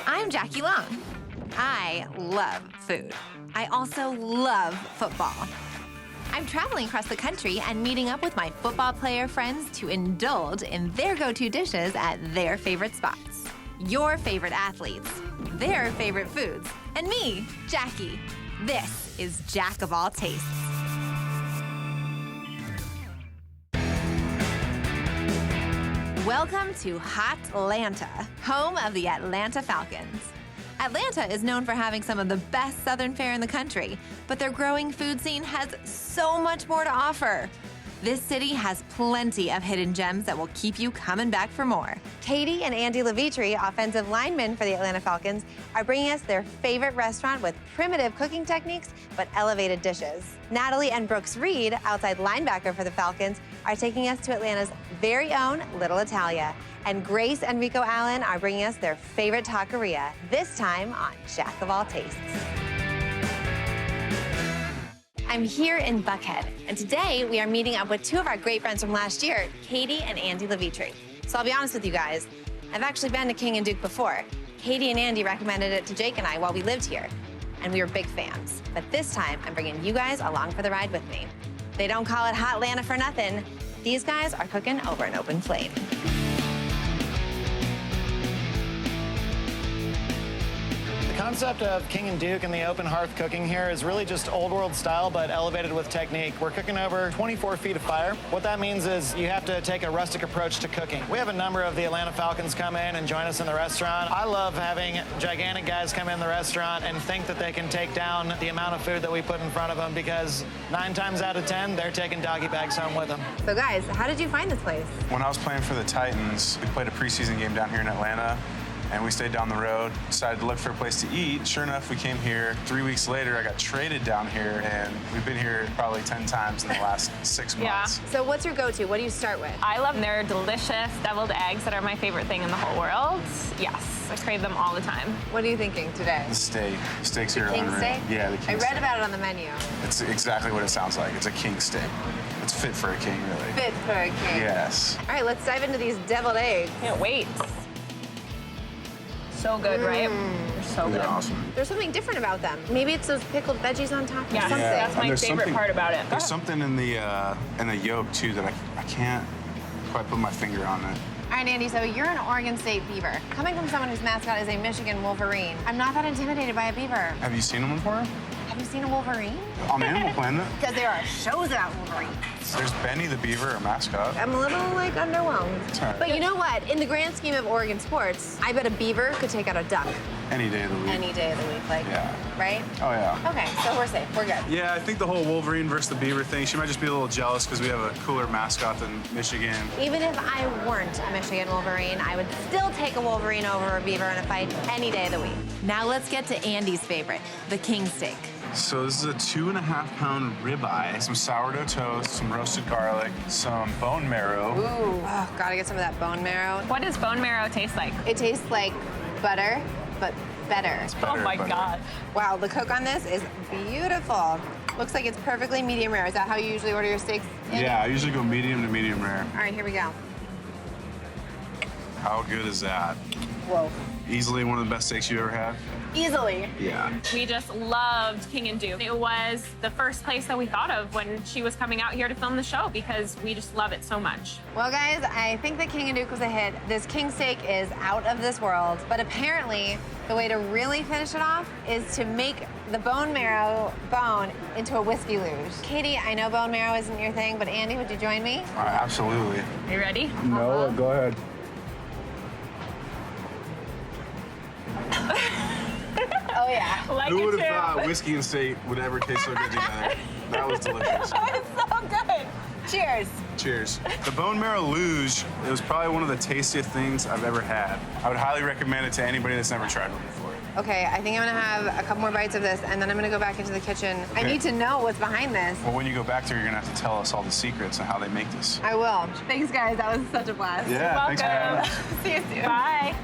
I'm Jackie Long. I love food. I also love football. I'm traveling across the country and meeting up with my football player friends to indulge in their go-to dishes at their favorite spots. Your favorite athletes, their favorite foods, and me, Jackie. This is Jack of All Tastes. Welcome to Hot Atlanta, home of the Atlanta Falcons. Atlanta is known for having some of the best Southern fare in the country, but their growing food scene has so much more to offer. This city has plenty of hidden gems that will keep you coming back for more. Katie and Andy Levitri, offensive linemen for the Atlanta Falcons, are bringing us their favorite restaurant with primitive cooking techniques but elevated dishes. Natalie and Brooks Reed, outside linebacker for the Falcons, are taking us to Atlanta's very own Little Italia. And Grace and Rico Allen are bringing us their favorite taqueria, this time on Jack of All Tastes. I'm here in Buckhead, and today we are meeting up with two of our great friends from last year, Katie and Andy Levitri. So I'll be honest with you guys, I've actually been to King and Duke before. Katie and Andy recommended it to Jake and I while we lived here, and we were big fans. But this time, I'm bringing you guys along for the ride with me. They don't call it Hot Atlanta for nothing. These guys are cooking over an open flame. The concept of King and Duke and the open hearth cooking here is really just old world style, but elevated with technique. We're cooking over 24 feet of fire. What that means is you have to take a rustic approach to cooking. We have a number of the Atlanta Falcons come in and join us in the restaurant. I love having gigantic guys come in the restaurant and think that they can take down the amount of food that we put in front of them, because 9 times out of 10, they're taking doggy bags home with them. So guys, how did you find this place? When I was playing for the Titans, we played a preseason game down here in Atlanta, and we stayed down the road, decided to look for a place to eat. Sure enough, we came here. 3 weeks later, I got traded down here, and we've been here probably 10 times in the last 6 months. So what's your go-to? What do you start with? I love their delicious deviled eggs that are my favorite thing in the whole world. Yes, I crave them all the time. What are you thinking today? The steak. Steaks here are King unreal. steak? Yeah, the king I steak. read about it on the menu. It's exactly what it sounds like. It's a king steak. It's fit for a king, really. Fit for a king. Yes. All right, let's dive into these deviled eggs. Can't wait. So good, right? They're so good. They're awesome. There's something different about them. Maybe it's those pickled veggies on top or Yeah, something. that's my There's favorite something- part about it. There's something in the yolk, too, that I can't quite put my finger on it. All right, Andy, so you're an Oregon State Beaver. Coming from someone whose mascot is a Michigan Wolverine, I'm not that intimidated by a beaver. Have you seen them before? Have you seen a Wolverine? On Animal Planet? Because there are shows about Wolverines. There's Benny the Beaver, a mascot. I'm a little, underwhelmed. It's all right. But you know what? In the grand scheme of Oregon sports, I bet a beaver could take out a duck Any day of the week. any day of the week, Yeah. right? Oh, yeah. Okay, so we're safe. We're good. Yeah, I think the whole Wolverine versus the Beaver thing, she might just be a little jealous because we have a cooler mascot than Michigan. Even if I weren't a Michigan Wolverine, I would still take a Wolverine over a beaver in a fight any day of the week. Now let's get to Andy's favorite, the king steak. So this is a 2.5-pound ribeye, some sourdough toast, some roasted garlic, some bone marrow. Ooh, oh, gotta get some of that bone marrow. What does bone marrow taste like? It tastes like butter, but better. Oh my Better. God. Wow, the cook on this is beautiful. Looks like it's perfectly medium rare. Is that how you usually order your steaks? Andy? Yeah, I usually go medium to medium rare. All right, here we go. How good is that? Whoa. Easily one of the best steaks you ever had? Easily. Yeah. We just loved King and Duke. It was the first place that we thought of when she was coming out here to film the show because we just love it so much. Well, guys, I think that King and Duke was a hit. This king steak is out of this world, but apparently the way to really finish it off is to make the bone marrow bone into a whiskey luge. Katie, I know bone marrow isn't your thing, but Andy, would you join me? Absolutely. Are you ready? No, go ahead. Oh, yeah. Like Who it would have too. thought whiskey and steak would ever taste so good together? That was delicious. It's so good. Cheers. Cheers. The bone marrow luge, it was probably one of the tastiest things I've ever had. I would highly recommend it to anybody that's never tried one before. Okay, I think I'm gonna have a couple more bites of this, and then I'm gonna go back into the kitchen. I Okay. need to know what's behind this. Well, when you go back there, you're gonna have to tell us all the secrets and how they make this. I will. Thanks, guys. That was such a blast. Yeah, thanks for having us. See you soon. Bye.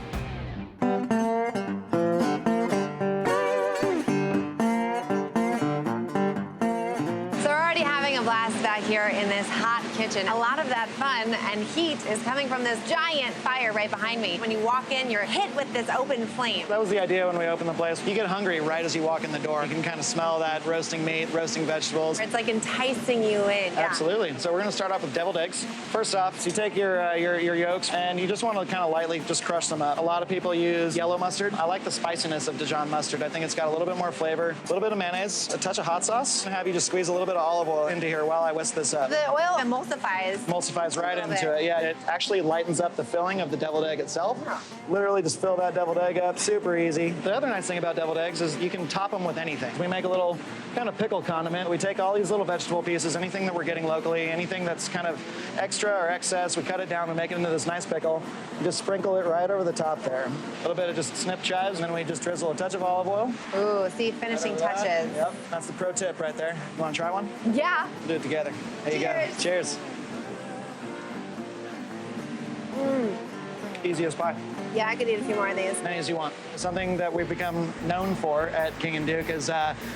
So we're already having a blast back here in this hot kitchen. A lot of that fun and heat is coming from this giant fire right behind me. When you walk in, you're hit with this open flame. That was the idea when we opened the place. You get hungry right as you walk in the door. You can kind of smell that roasting meat, roasting vegetables. It's like enticing you in. Yeah. Absolutely. So we're going to start off with deviled eggs. First off, so you take your yolks and you just want to kind of lightly just crush them up. A lot of people use yellow mustard. I like the spiciness of Dijon mustard. I think it's got a little bit more flavor, a little bit of mayonnaise, a touch of hot sauce, and have you just squeeze a little bit of olive oil into here while I whisk this up. The oil emulsifies. Emulsifies right into it. Yeah, it actually lightens up the filling of the deviled egg itself. Literally just fill that deviled egg up, super easy. The other nice thing about deviled eggs is you can top them with anything. We make a little kind of pickle condiment. We take all these little vegetable pieces, anything that we're getting locally, anything that's kind of extra or excess, we cut it down and make it into this nice pickle. You just sprinkle it right over the top there. A little bit of just snip chives, and then we just drizzle a touch of olive oil. Ooh, see, finishing touches. Yep, that's the pro tip right there. You want to try one? Yeah. We'll do it together. There you go. Cheers. Easy as pie. Yeah, I could eat a few more of these. Many as you want. Something that we've become known for at King and Duke is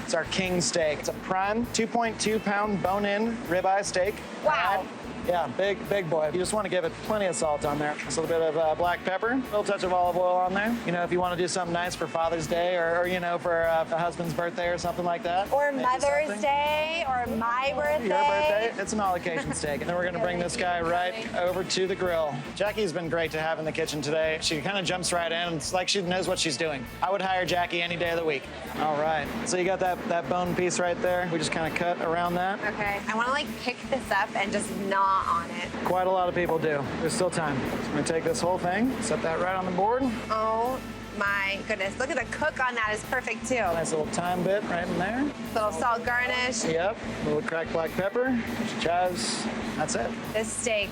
it's our king steak. It's a prime 2.2 pound bone-in ribeye steak. Wow. Yeah, big boy. You just want to give it plenty of salt on there. Just a little bit of black pepper, a little touch of olive oil on there. You know, if you want to do something nice for Father's Day or you know, for a husband's birthday or something like that. Or Mother's Day or my birthday. Your birthday. It's an all-occasion steak. And then we're going to bring this guy right over to the grill. Jackie's been great to have in the kitchen today. She kind of jumps right in. It's like she knows what she's doing. I would hire Jackie any day of the week. All right. So you got that bone piece right there. We just kind of cut around that. Okay. I want to like pick this up and just gnaw on it. Quite a lot of people do. There's still time. So I'm going to take this whole thing, set that right on the board. Oh my goodness. Look at the cook on that is perfect too. Nice little thyme bit right in there. Little salt garnish. Yep. A little cracked black pepper, chives. That's it. This steak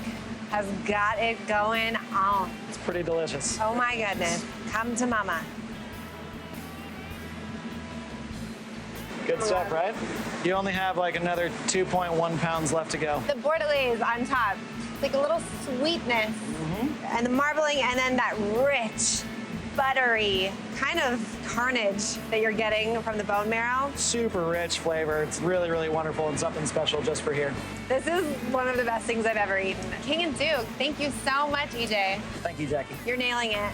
has got it going on. It's pretty delicious. Oh my goodness. Come to mama. Good stuff, right? You only have like another 2.1 pounds left to go. The bordelaise on top, like a little sweetness, and the marbling, and then that rich, buttery kind of carnage that you're getting from the bone marrow. Super rich flavor. It's really, really wonderful and something special just for here. This is one of the best things I've ever eaten. King and Duke, thank you so much, EJ. Thank you, Jackie. You're nailing it.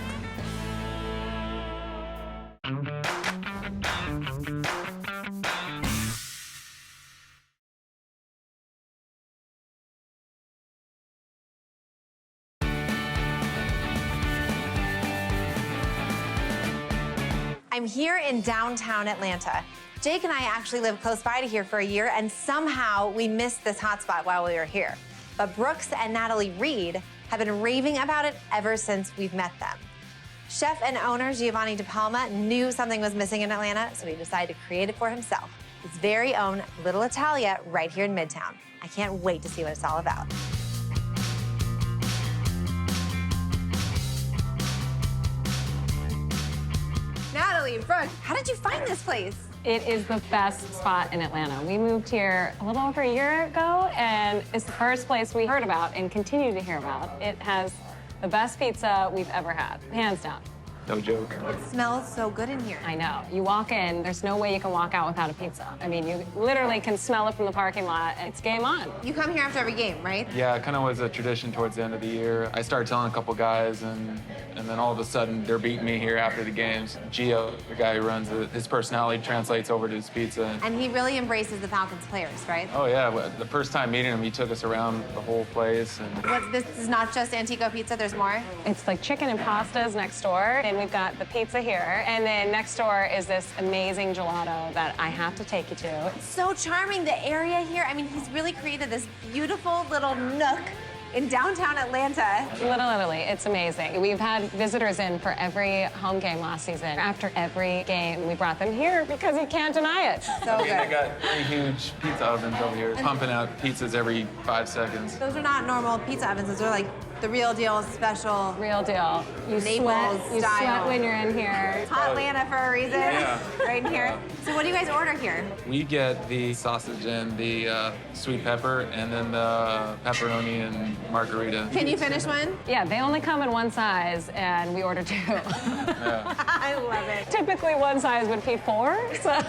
I'm here in downtown Atlanta. Jake and I actually lived close by to here for a year, and somehow we missed this hotspot while we were here. But Brooks and Natalie Reed have been raving about it ever since we've met them. Chef and owner Giovanni De Palma knew something was missing in Atlanta, so he decided to create it for himself. His very own Little Italia right here in Midtown. I can't wait to see what it's all about. Natalie, Brooke, how did you find this place? It is the best spot in Atlanta. We moved here a little over a year ago, and it's the first place we heard about and continue to hear about. It has the best pizza we've ever had, hands down. No joke. It smells so good in here. I know. You walk in, there's no way you can walk out without a pizza. I mean, you literally can smell it from the parking lot. It's game on. You come here after every game, right? Yeah, it kind of was a tradition towards the end of the year. I started telling a couple guys, and then all of a sudden, they're beating me here after the games. Gio, the guy who runs it, his personality translates over to his pizza. And he really embraces the Falcons players, right? Oh, yeah. The first time meeting him, he took us around the whole place. And This is not just Antico Pizza, there's more? It's like chicken and pastas next door, and we've got the pizza here. And then next door is this amazing gelato that I have to take you to. So charming, the area here. I mean, he's really created this beautiful little nook in downtown Atlanta. Little Italy, it's amazing. We've had visitors in for every home game last season. After every game, we brought them here because you can't deny it. So they good. got 3 huge pizza ovens over here, pumping out pizzas every 5 seconds. Those are not normal pizza ovens. Those are like The real deal special. Real deal. You Naples sweat style. when you're in here. It's hot Atlanta for a reason. Yeah. Right in here. So what do you guys order here? We get the sausage and the sweet pepper, and then the pepperoni and margarita. Can you finish one? Yeah, they only come in one size, and we order 2. I love it. Typically, one size would be 4. So.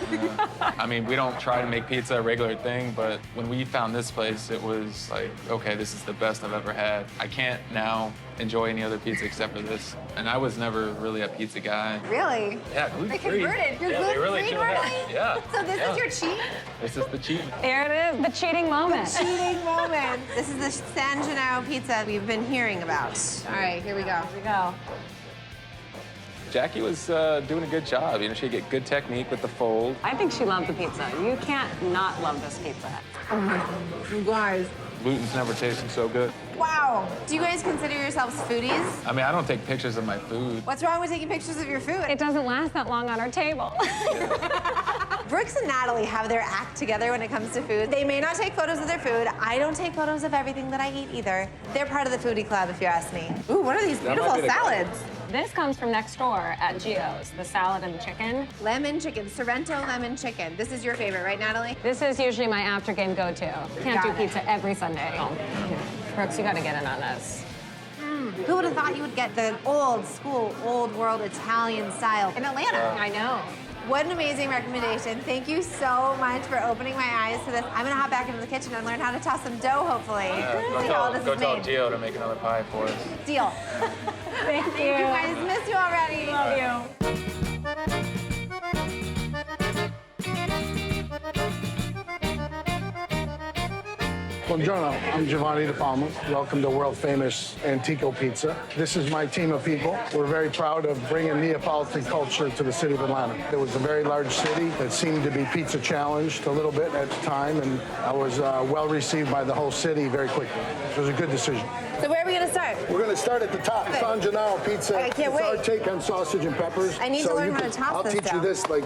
I mean, we don't try to make pizza a regular thing, but when we found this place, it was like, okay, this is the best I've ever had. I can't now enjoy any other pizza except for this. And I was never really a pizza guy. Really? Yeah, They gluten-free. converted. You're Yeah, they really gluten-free do that. normally? Yeah. So this yeah. is your cheat? This is the cheat. Here it is, the cheating moment. Cheating moment. This is the San Gennaro pizza we've been hearing about. All right, here we go. Here we go. Jackie was doing a good job. You know, she get good technique with the fold. I think she loved the pizza. You can't not love this pizza. You guys. Gluten's never tasted so good. Wow. Do you guys consider yourselves foodies? I mean, I don't take pictures of my food. What's wrong with taking pictures of your food? It doesn't last that long on our table. Brooks and Natalie have their act together when it comes to food. They may not take photos of their food. I don't take photos of everything that I eat either. They're part of the foodie club, if you ask me. Ooh, what are these That might beautiful be the guy. salads? This comes from next door at Gio's, the salad and the chicken. Lemon chicken, Sorrento lemon chicken. This is your favorite, right, Natalie? This is usually my after game go-to. Can't Got do it. pizza every Sunday. Brooks, you gotta get in on this. Who would have thought you would get the old school, old world Italian style in Atlanta? I know. What an amazing recommendation. Thank you so much for opening my eyes to this. I'm gonna hop back into the kitchen and learn how to toss some dough, hopefully. See how all this Go is tell made. Gio to make another pie for us. Deal. Thank you. You guys, miss you already. Love you. Buongiorno, I'm Giovanni De Palma. Welcome to world famous Antico Pizza. This is my team of people. We're very proud of bringing Neapolitan culture to the city of Atlanta. It was a very large city that seemed to be pizza challenged a little bit at the time, and I was well received by the whole city very quickly. It was a good decision. So where are we gonna start? We're going to start at the top. Okay. San Gennaro Pizza. I can't it's our wait. take on sausage and peppers. I need to learn how to toss I'll this teach dough. you this, like,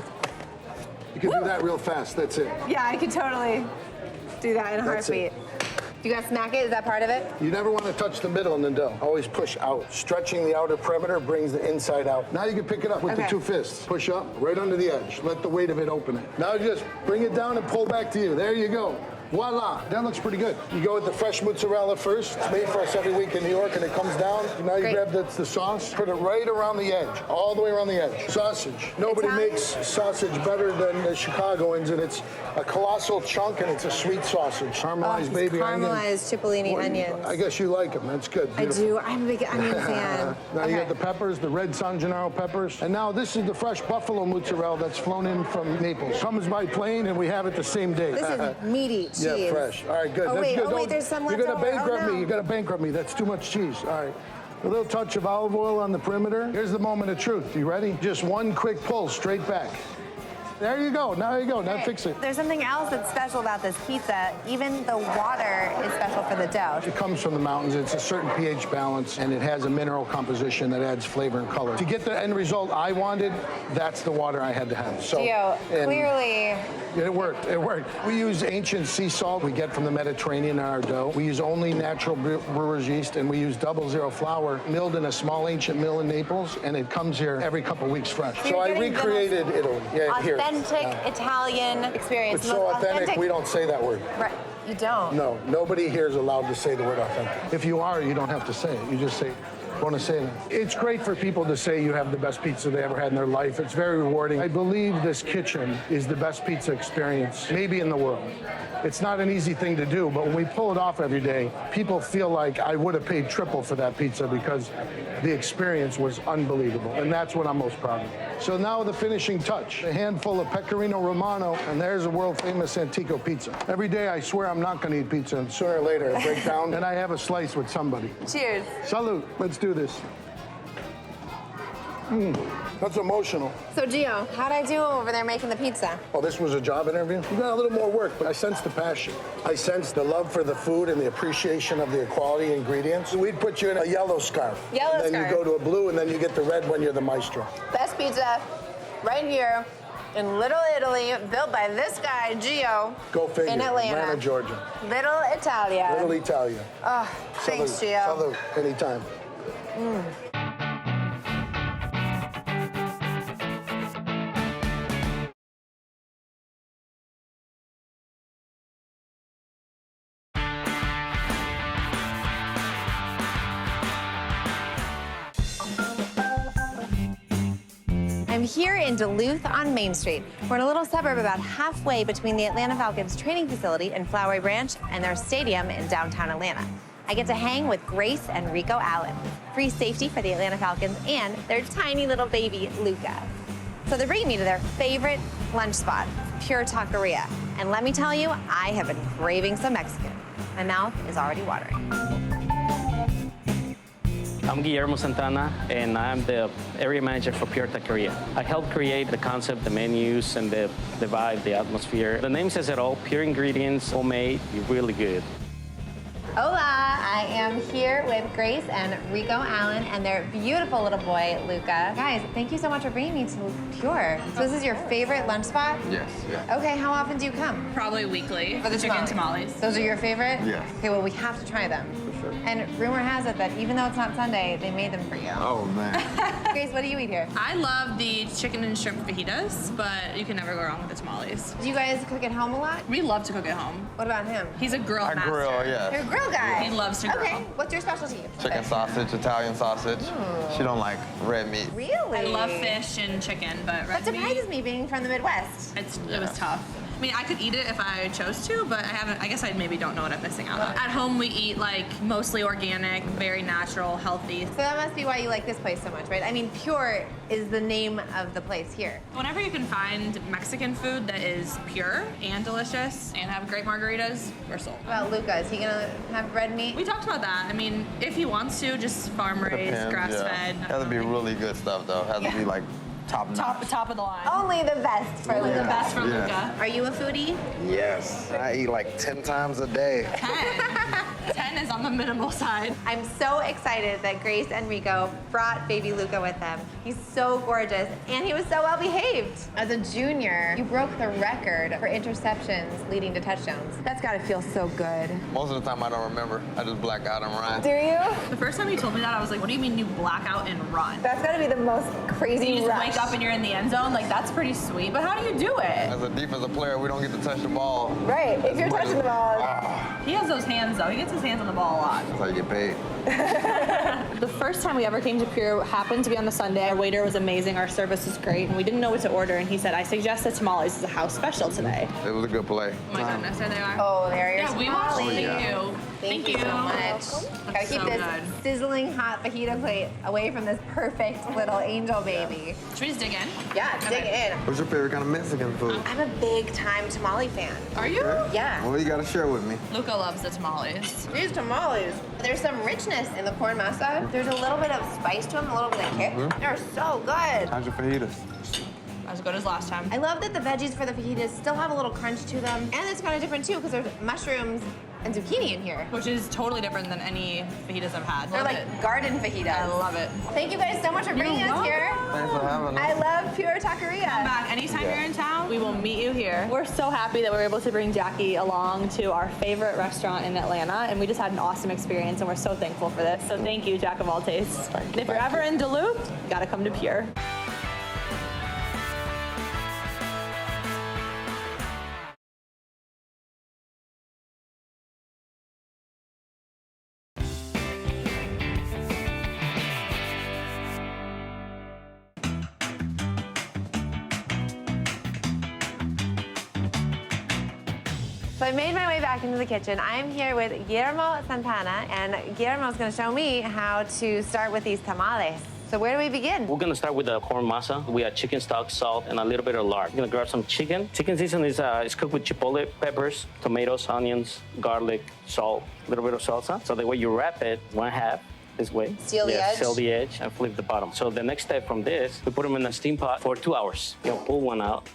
you can do that real fast. That's it. Yeah, I could totally do that in a That's it. heartbeat. You gotta smack it? Is that part of it? You never want to touch the middle in the dough. Always push out. Stretching the outer perimeter brings the inside out. Now you can pick it up with Okay. the 2 fists. Push up, right under the edge. Let the weight of it open it. Now just bring it down and pull back to you. There you go. Voila, that looks pretty good. You go with the fresh mozzarella first. It's made for us every week in New York, and it comes down. Now you Great. grab the sauce, put it right around the edge, all the way around the edge. Sausage. Nobody Italian? makes sausage better than the Chicagoans, and it's a colossal chunk, and it's a sweet sausage. Caramelized baby onion. Caramelized Cipollini Well, onions. I guess you like them. That's good. I Beautiful. do. I'm a big onion fan. Now you Okay. got the peppers, the red San Gennaro peppers. And now this is the fresh buffalo mozzarella that's flown in from Naples. Comes by plane and we have it the same day. This is meaty cheese. Yeah, fresh. All right, good. Oh, That's wait, good. oh, wait, Don't- there's some You're left gonna over. bankrupt Oh, no. me. You're gonna bankrupt me. That's too much cheese. All right. A little touch of olive oil on the perimeter. Here's the moment of truth. You ready? Just one quick pull straight back. There you go. Now you go. Now fix it. There's something else that's special about this pizza. Even the water is special for the dough. It comes from the mountains. It's a certain pH balance, and it has a mineral composition that adds flavor and color. To get the end result I wanted, that's the water I had to have. So, Gio, and clearly, it worked. It worked. We use ancient sea salt we get from the Mediterranean in our dough. We use only natural brewer's yeast, and we use 00 flour milled in a small ancient mill in Naples, and it comes here every couple weeks fresh. You're So I getting the recreated Italy. Yeah, here. authentic Italian experience. It's The so most authentic, we don't say that word. Right, you don't. No, nobody here is allowed to say the word authentic. If you are, you don't have to say it. You just say, want to say that. It's great for people to say you have the best pizza they ever had in their life. It's very rewarding. I believe this kitchen is the best pizza experience, maybe in the world. It's not an easy thing to do, but when we pull it off every day, people feel like I would have paid triple for that pizza because the experience was unbelievable. And that's what I'm most proud of. So now the finishing touch, a handful of Pecorino Romano, and there's a world famous Antico pizza. Every day I swear I'm not going to eat pizza, and sooner or later I break down and I have a slice with somebody. Cheers. Salute. Let's do this. That's emotional. So, Gio, how'd I do over there making the pizza? Oh, this was a job interview? You got a little more work, but I sensed the passion. I sensed the love for the food and the appreciation of the quality ingredients. We'd put you in a yellow scarf. Yellow and then scarf. you go to a blue, and then you get the red when you're the maestro. Best pizza right here in Little Italy, built by this guy, Gio. Go figure. In Atlanta, Georgia. Little Italia. Little Italia. Oh, thanks, Gio. Salud, anytime. I'm here in Duluth on Main Street. We're in a little suburb about halfway between the Atlanta Falcons training facility in Flowery Branch and their stadium in downtown Atlanta. I get to hang with Grace and Rico Allen, free safety for the Atlanta Falcons and their tiny little baby, Luca. So they're bringing me to their favorite lunch spot, Pure Taqueria. And let me tell you, I have been craving some Mexican. My mouth is already watering. I'm Guillermo Santana, and I'm the area manager for Pure Taqueria. I helped create the concept, the menus, and the vibe, the atmosphere. The name says it all, pure ingredients, homemade, really good. Hola, I am here with Grace and Rico Allen and their beautiful little boy, Luca. Guys, thank you so much for bringing me to Pure. So this is your favorite lunch spot? Yes, yeah. Okay, how often do you come? Probably weekly. For the chicken tamales. Those are your favorite? Yes. Okay, well, we have to try them. For sure. And rumor has it that even though it's not Sunday, they made them for you. Oh, man. Grace, what do you eat here? I love the chicken and shrimp fajitas, but you can never go wrong with the tamales. Do you guys cook at home a lot? We love to cook at home. What about him? He's a grill I master. grill, You're a yeah. grill guy. He loves to grill. Okay, what's your specialty? Chicken sausage, Italian sausage. She don't like red meat. Really? I love fish and chicken, but red That meat, surprises me being from the Midwest. it was tough. I mean, I could eat it if I chose to, but I guess I maybe don't know what I'm missing out on. At home, we eat like mostly organic, very natural, healthy. So that must be why you like this place so much, right? I mean, Pure is the name of the place here. Whenever you can find Mexican food that is pure and delicious and have great margaritas, we're sold. What about Luca? Is he gonna have red meat? We talked about that. I mean, if he wants to, just farm raised, Depends, grass yeah. fed. Has to be really good stuff, though. Has to be like top notch. Top of the line. Only the best for Luca. The best for Yeah. Luca. Are you a foodie? Yes. I eat like 10 times a day. 10 is on the minimal side. I'm so excited that Grace and Rico brought baby Luca with them. He's so gorgeous, and he was so well behaved. As a junior, you broke the record for interceptions leading to touchdowns. That's gotta feel so good. Most of the time I don't remember. I just black out and run. Do you? The first time you told me that, I was like, what do you mean you black out and run? That's gotta be the most crazy You just rush. wake up and you're in the end zone? Like, that's pretty sweet, but how do you do it? As a defensive player, we don't get to touch the ball. Right, if you're touching the ball. He has those hands, though. He gets his hands on the ball a lot. That's how you get paid. The first time we ever came to Pure happened to be on the Sunday. Our waiter was amazing, our service was great, and we didn't know what to order, and he said, I suggest the tamales as a house special today. It was a good play. Oh my goodness, there they are. Oh, there you're Yeah, we watched. smiling. Thank you. Thank you so much. Gotta keep so this good. sizzling hot fajita plate away from this perfect little angel baby. Should we just dig in? Yeah, dig in. What's your favorite kind of Mexican food? I'm a big time tamale fan. Are you? Yeah. What do you got to share with me? Luca loves the tamales. These tamales, there's some richness in the corn masa. There's a little bit of spice to them, a little bit of kick. They're so good. How's your fajitas? As good as last time. I love that the veggies for the fajitas still have a little crunch to them. And it's kind of different too, because there's mushrooms and zucchini in here. Which is totally different than any fajitas I've had. They're Love like it. garden fajitas. I love it. Thank you guys so much for bringing us here. Thanks for having us. I love Pure Taqueria. Come back anytime you're in town. We will meet you here. We're so happy that we were able to bring Jackie along to our favorite restaurant in Atlanta, and we just had an awesome experience, and we're so thankful for this. So thank you, Jack of all tastes. Thank you, If you're thank ever you. in Duluth, you gotta come to Pure. So I made my way back into the kitchen. I'm here with Guillermo Santana, and Guillermo's gonna show me how to start with these tamales. So where do we begin? We're gonna start with the corn masa. We have chicken stock, salt, and a little bit of lard. We're gonna grab some chicken. Chicken season is cooked with chipotle peppers, tomatoes, onions, garlic, salt, a little bit of salsa. So the way you wrap it, one half this way. Seal the edge? Seal the edge and flip the bottom. So the next step from this, we put them in a steam pot for 2 hours. You're gonna pull one out.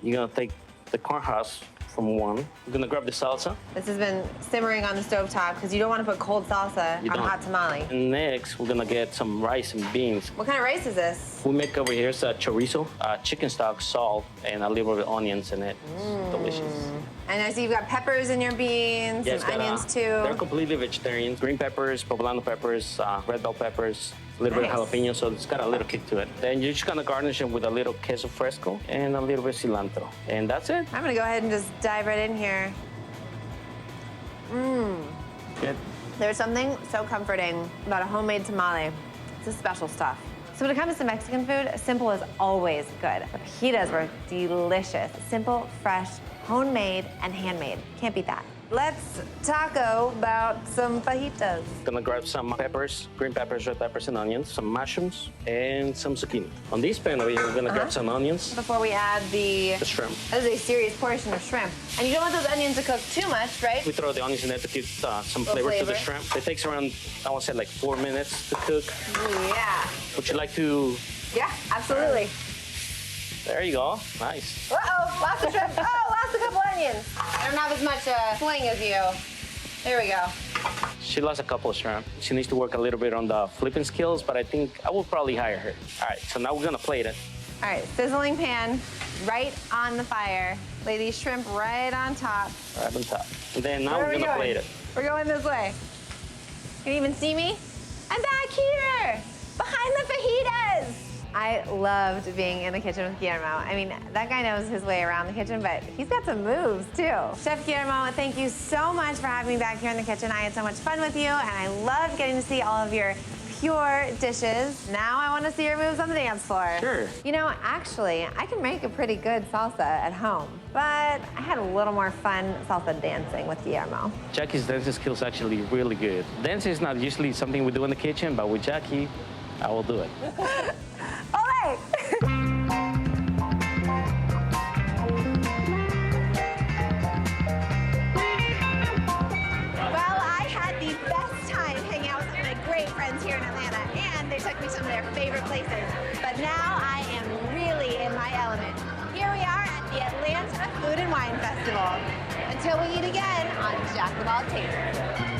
You're gonna take the corn husks, from one. We're gonna grab the salsa. This has been simmering on the stovetop because you don't want to put cold salsa on hot tamale. And next, we're gonna get some rice and beans. What kind of rice is this? We make over here is chorizo, chicken stock, salt, and a little bit of onions in it. It's delicious. And I see you've got peppers in your beans, Yeah, some onions too. They're completely vegetarian. Green peppers, poblano peppers, red bell peppers, a little bit of jalapeno, so it's got a little kick to it. Then you're just gonna garnish it with a little queso fresco and a little bit of cilantro. And that's it. I'm gonna go ahead and just dive right in here. Good. There's something so comforting about a homemade tamale. It's the special stuff. So when it comes to Mexican food, simple is always good. The fajitas were delicious. Simple, fresh, homemade, and handmade. Can't beat that. Let's taco about some fajitas. Gonna grab some peppers, green peppers, red peppers, and onions, some mushrooms, and some zucchini. On this pan over here, we're gonna grab some onions. Before we add the shrimp. That is a serious portion of shrimp. And you don't want those onions to cook too much, right? We throw the onions in there to give some flavor to the shrimp. It takes around, I want to say, like 4 minutes to cook. Yeah. Would you like to? Yeah, absolutely. There you go. Nice. Uh-oh, lost a shrimp. Oh, lost a couple onions. I don't have as much fling as you. There we go. She lost a couple of shrimp. She needs to work a little bit on the flipping skills, but I think I will probably hire her. All right, so now we're gonna plate it. All right, sizzling pan right on the fire. Lay these shrimp right on top. Right on top. And then now Where we're are we gonna going? plate it. We're going this way. Can you even see me? I'm back here, behind the fajitas. I loved being in the kitchen with Guillermo. I mean, that guy knows his way around the kitchen, but he's got some moves too. Chef Guillermo, thank you so much for having me back here in the kitchen. I had so much fun with you, and I loved getting to see all of your pure dishes. Now I want to see your moves on the dance floor. Sure. You know, actually, I can make a pretty good salsa at home, but I had a little more fun salsa dancing with Guillermo. Jackie's dancing skills actually really good. Dancing is not usually something we do in the kitchen, but with Jackie, I will do it. Ole! Well, I had the best time hanging out with my great friends here in Atlanta, and they took me to some of their favorite places. But now I am really in my element. Here we are at the Atlanta Food and Wine Festival. Until we eat again on Jack the Ball Taste.